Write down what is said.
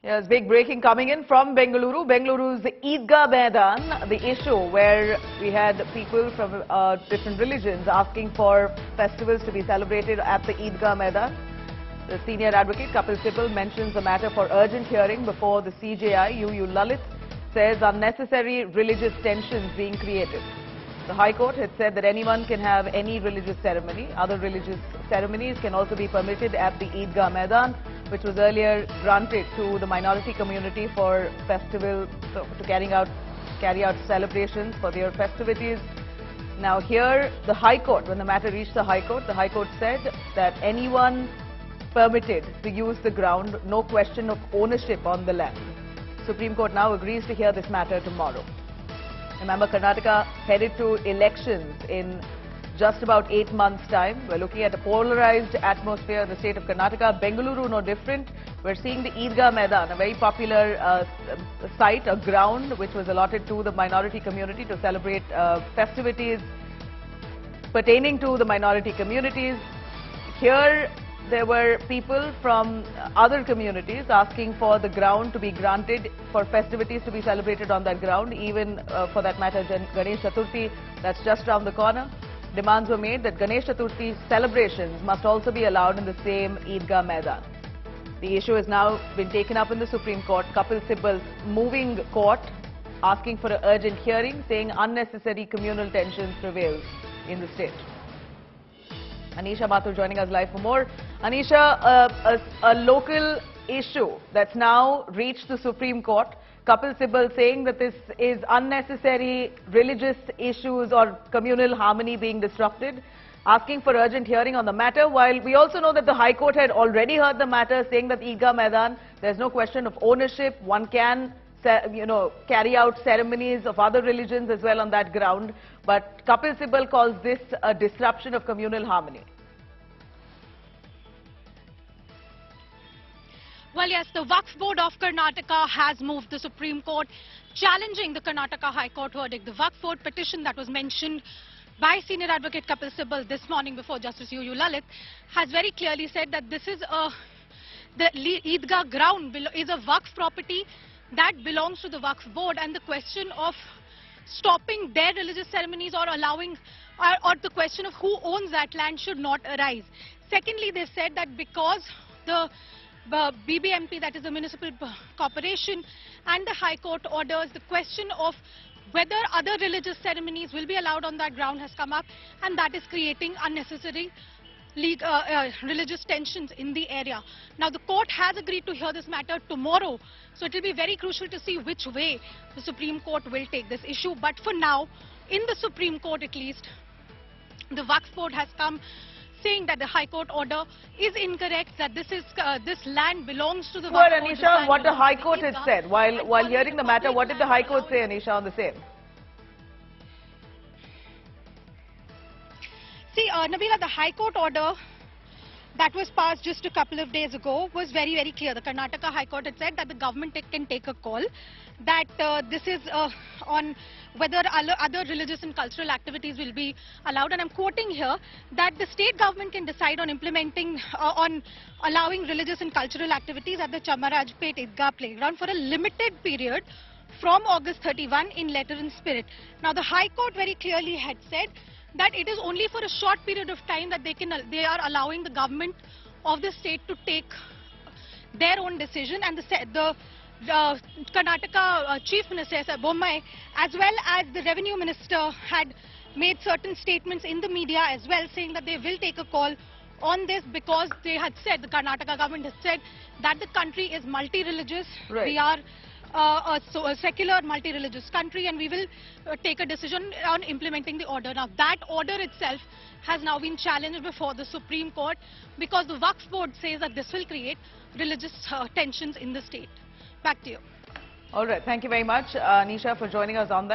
Yes, big breaking coming in from Bengaluru. Bengaluru's Idgah Maidan, the issue where we had people from different religions asking for festivals to be celebrated at the Idgah Maidan. The senior advocate Kapil Sibal mentions the matter for urgent hearing before the CJI. UU Lalit says unnecessary religious tensions being created. The High Court had said that anyone can have any religious ceremony. Other religious ceremonies can also be permitted at the Idgah Maidan, which was earlier granted to the minority community for festival, to carry out celebrations for their festivities. Now here, the High Court, when the matter reached the High Court said that anyone permitted to use the ground, no question of ownership on the land. Supreme Court now agrees to hear this matter tomorrow. Remember, Karnataka headed to elections in just about 8 months' time. We're looking at a polarized atmosphere in the state of Karnataka. Bengaluru, no different. We're seeing the Idgah Maidan, a very popular site, a ground which was allotted to the minority community to celebrate festivities pertaining to the minority communities. Here, there were people from other communities asking for the ground to be granted for festivities to be celebrated on that ground, even for that matter Ganesh Chaturthi, that's just around the corner. Demands were made that Ganesh Chaturthi celebrations must also be allowed in the same Idgah Maidan. The issue has now been taken up in the Supreme Court. Kapil Sibal moving court, asking for an urgent hearing, saying unnecessary communal tensions prevails in the state. Anisha Mathur joining us live for more. Anisha, a local issue that's now reached the Supreme Court. Kapil Sibal saying that this is unnecessary religious issues or communal harmony being disrupted, asking for urgent hearing on the matter, while we also know that the High Court had already heard the matter, saying that Idgah Maidan, there's no question of ownership. One can, carry out ceremonies of other religions as well on that ground. But Kapil Sibal calls this a disruption of communal harmony. Well, yes, the Waqf Board of Karnataka has moved the Supreme Court, challenging the Karnataka High Court verdict. The Waqf Board petition that was mentioned by Senior Advocate Kapil Sibal this morning before Justice UU Lalit has very clearly said that this is the Idgah ground is a Waqf property that belongs to the Waqf Board, and the question of stopping their religious ceremonies or allowing, or the question of who owns that land should not arise. Secondly, they said that because the BBMP, that is the Municipal Corporation, and the High Court orders, the question of whether other religious ceremonies will be allowed on that ground has come up, and that is creating unnecessary religious tensions in the area. Now, the court has agreed to hear this matter tomorrow, so it will be very crucial to see which way the Supreme Court will take this issue. But for now, in the Supreme Court at least, the Waqf Board has come saying that the High Court order is incorrect, that this land belongs to the Waqf Board. Well, Anisha, what the High Court had said, while hearing the matter, what did the High Court say, Anisha, on the same? See, Nabila, the High Court order that was passed just a couple of days ago was very, very clear. The Karnataka High Court had said that the government can take a call, that this is on whether other religious and cultural activities will be allowed. And I'm quoting here that the state government can decide on implementing, on allowing religious and cultural activities at the Chamarajpet Idgah playground for a limited period from August 31 in letter and spirit. Now, the High Court very clearly had said that it is only for a short period of time that they are allowing the government of the state to take their own decision, and the Karnataka Chief Minister Bommai as well as the Revenue Minister had made certain statements in the media as well, saying that they will take a call on this, because they had said, the Karnataka government has said that the country is multi-religious. Right. We are a secular multi-religious country, and we will take a decision on implementing the order. Now, that order itself has now been challenged before the Supreme Court, because the Waqf Board says that this will create religious tensions in the state. Back to you. All right. Thank you very much, Anisha, for joining us on that.